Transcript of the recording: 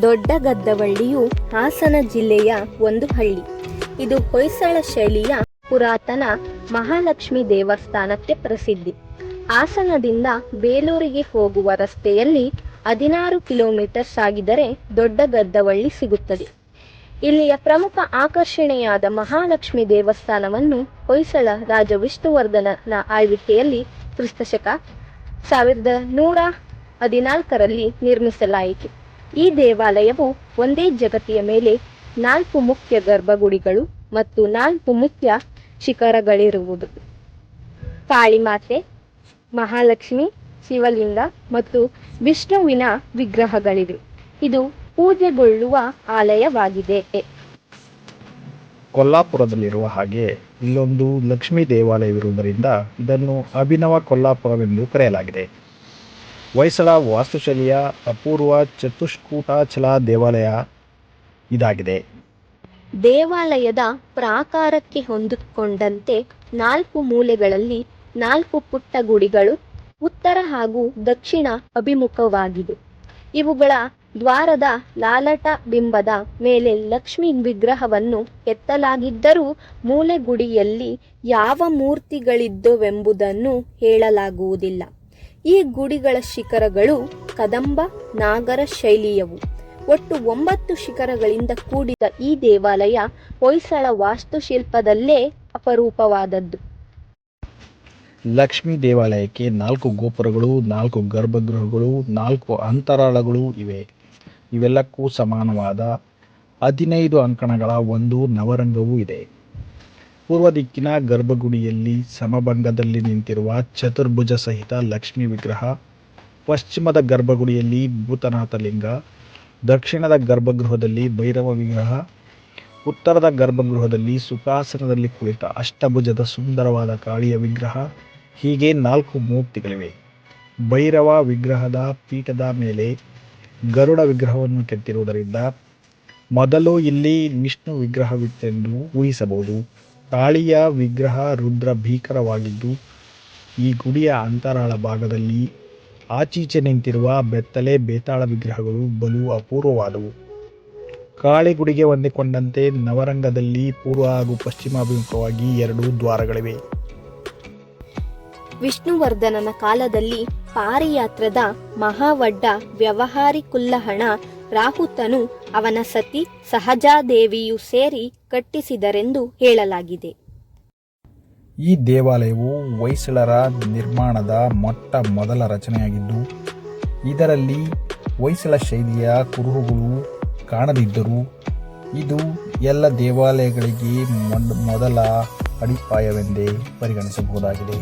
ದೊಡ್ಡಗದ್ದವಳ್ಳಿಯು ಹಾಸನ ಜಿಲ್ಲೆಯ ಒಂದು ಹಳ್ಳಿ. ಇದು ಹೊಯ್ಸಳ ಶೈಲಿಯ ಪುರಾತನ ಮಹಾಲಕ್ಷ್ಮಿ ದೇವಸ್ಥಾನಕ್ಕೆ ಪ್ರಸಿದ್ಧಿ. ಹಾಸನದಿಂದ ಬೇಲೂರಿಗೆ ಹೋಗುವ ರಸ್ತೆಯಲ್ಲಿ 16 ಕಿಲೋಮೀಟರ್ ಸಾಗಿದರೆ ದೊಡ್ಡಗದ್ದವಳ್ಳಿ ಸಿಗುತ್ತದೆ. ಇಲ್ಲಿಯ ಪ್ರಮುಖ ಆಕರ್ಷಣೆಯಾದ ಮಹಾಲಕ್ಷ್ಮಿ ದೇವಸ್ಥಾನವನ್ನು ಹೊಯ್ಸಳ ರಾಜ ವಿಷ್ಣುವರ್ಧನನ ಆಳ್ವಿಕೆಯಲ್ಲಿ ಕ್ರಿಸ್ತಶಕ 1114ರಲ್ಲಿ ನಿರ್ಮಿಸಲಾಯಿತು. ಈ ದೇವಾಲಯವು ಒಂದೇ ಜಗತಿಯ ಮೇಲೆ 4 ಮುಖ್ಯ ಗರ್ಭಗುಡಿಗಳು ಮತ್ತು 4 ಮುಖ್ಯ ಶಿಖರಗಳಿರುವುದು. ಕಾಳಿಮಾತೆ, ಮಹಾಲಕ್ಷ್ಮಿ, ಶಿವಲಿಂಗ ಮತ್ತು ವಿಷ್ಣುವಿನ ವಿಗ್ರಹಗಳಿವೆ. ಇದು ಪೂಜೆಗೊಳ್ಳುವ ಆಲಯವಾಗಿದೆ. ಕೊಲ್ಲಾಪುರದಲ್ಲಿರುವ ಹಾಗೆ ಇಲ್ಲೊಂದು ಲಕ್ಷ್ಮೀ ದೇವಾಲಯವಿರುವುದರಿಂದ ಇದನ್ನು ಅಭಿನವ ಕೊಲ್ಲಾಪುರವೆಂದು ಕರೆಯಲಾಗಿದೆ. ಹೊಯ್ಸಳ ವಾಸ್ತುಶೈಲಿಯ ಅಪೂರ್ವ ಚತುಷ್ಕೂಟಾಚಲ ದೇವಾಲಯ ಇದಾಗಿದೆ. ದೇವಾಲಯದ ಪ್ರಾಕಾರಕ್ಕೆ ಹೊಂದಿಕೊಂಡಂತೆ 4 ಮೂಲೆಗಳಲ್ಲಿ 4 ಪುಟ್ಟ ಗುಡಿಗಳು ಉತ್ತರ ಹಾಗೂ ದಕ್ಷಿಣ ಅಭಿಮುಖವಾಗಿವೆ. ಇವುಗಳ ದ್ವಾರದ ಲಾಲಟ ಬಿಂಬದ ಮೇಲೆ ಲಕ್ಷ್ಮಿ ವಿಗ್ರಹವನ್ನು ಕೆತ್ತಲಾಗಿದ್ದರೂ ಮೂಲೆ ಗುಡಿಯಲ್ಲಿ ಯಾವ ಮೂರ್ತಿಗಳಿದ್ದವೆಂಬುದನ್ನು ಹೇಳಲಾಗುವುದಿಲ್ಲ. ಈ ಗುಡಿಗಳ ಶಿಖರಗಳು ಕದಂಬ ನಾಗರ ಶೈಲಿಯವು. ಒಟ್ಟು 9 ಶಿಖರಗಳಿಂದ ಕೂಡಿದ ಈ ದೇವಾಲಯ ಹೊಯ್ಸಳ ವಾಸ್ತುಶಿಲ್ಪದಲ್ಲೇ ಅಪರೂಪವಾದದ್ದು. ಲಕ್ಷ್ಮೀ ದೇವಾಲಯಕ್ಕೆ 4 ಗೋಪುರಗಳು, 4 ಗರ್ಭಗೃಹಗಳು, 4 ಅಂತರಾಳಗಳು ಇವೆ. ಇವೆಲ್ಲಕ್ಕೂ ಸಮಾನವಾದ 15 ಅಂಕಣಗಳ ಒಂದು ನವರಂಗವೂ ಇದೆ. ಪೂರ್ವ ದಿಕ್ಕಿನ ಗರ್ಭಗುಡಿಯಲ್ಲಿ ಸಮಭಂಗದಲ್ಲಿ ನಿಂತಿರುವ ಚತುರ್ಭುಜ ಸಹಿತ ಲಕ್ಷ್ಮೀ ವಿಗ್ರಹ, ಪಶ್ಚಿಮದ ಗರ್ಭಗುಡಿಯಲ್ಲಿ ಭೂತನಾಥ ಲಿಂಗ, ದಕ್ಷಿಣದ ಗರ್ಭಗೃಹದಲ್ಲಿ ಭೈರವ ವಿಗ್ರಹ, ಉತ್ತರದ ಗರ್ಭಗೃಹದಲ್ಲಿ ಸುಖಾಸನದಲ್ಲಿ ಕುಳಿತ ಅಷ್ಟಭುಜದ ಸುಂದರವಾದ ಕಾಳಿಯ ವಿಗ್ರಹ, ಹೀಗೆ 4 ಮೂರ್ತಿಗಳಿವೆ. ಭೈರವ ವಿಗ್ರಹದ ಪೀಠದ ಮೇಲೆ ಗರುಡ ವಿಗ್ರಹವನ್ನು ಕೆತ್ತಿರುವುದರಿಂದ ಮೊದಲು ಇಲ್ಲಿ ವಿಷ್ಣು ವಿಗ್ರಹವಿತ್ತೆಂದು ಊಹಿಸಬಹುದು. ಕಾಳಿಯ ವಿಗ್ರಹ ರುದ್ರ ಭೀಕರವಾಗಿದ್ದು, ಈ ಗುಡಿಯ ಅಂತರಾಳ ಭಾಗದಲ್ಲಿ ಆಚೀಚೆ ನಿಂತಿರುವ ಬೆತ್ತಲೆ ಬೇತಾಳ ವಿಗ್ರಹಗಳು ಬಲು ಅಪೂರ್ವವಾದವು. ಕಾಳಿ ಗುಡಿಗೆ ಹೊಂದಿಕೊಂಡಂತೆ ನವರಂಗದಲ್ಲಿ ಪೂರ್ವ ಹಾಗೂ ಪಶ್ಚಿಮಾಭಿಮುಖವಾಗಿ 2 ದ್ವಾರಗಳಿವೆ. ವಿಷ್ಣುವರ್ಧನನ ಕಾಲದಲ್ಲಿ ಪಾರಿಯಾತ್ರದ ಮಹಾವಡ್ಡ ವ್ಯವಹಾರಿ ಕುಲ್ಲಹಣ ರಾಹುತನು ಅವನ ಸತಿ ಸಹಜಾದೇವಿಯು ಸೇರಿ ಕಟ್ಟಿಸಿದರೆಂದು ಹೇಳಲಾಗಿದೆ. ಈ ದೇವಾಲಯವು ಹೊಯ್ಸಳರ ನಿರ್ಮಾಣದ ಮೊಟ್ಟ ಮೊದಲ ರಚನೆಯಾಗಿದ್ದು, ಇದರಲ್ಲಿ ಹೊಯ್ಸಳ ಶೈಲಿಯ ಕುರುಹುಗಳು ಕಾಣದಿದ್ದರೂ ಇದು ಎಲ್ಲ ದೇವಾಲಯಗಳಿಗೆ ಮೊದಲ ಅಡಿಪಾಯವೆಂದೇ ಪರಿಗಣಿಸಬಹುದಾಗಿದೆ.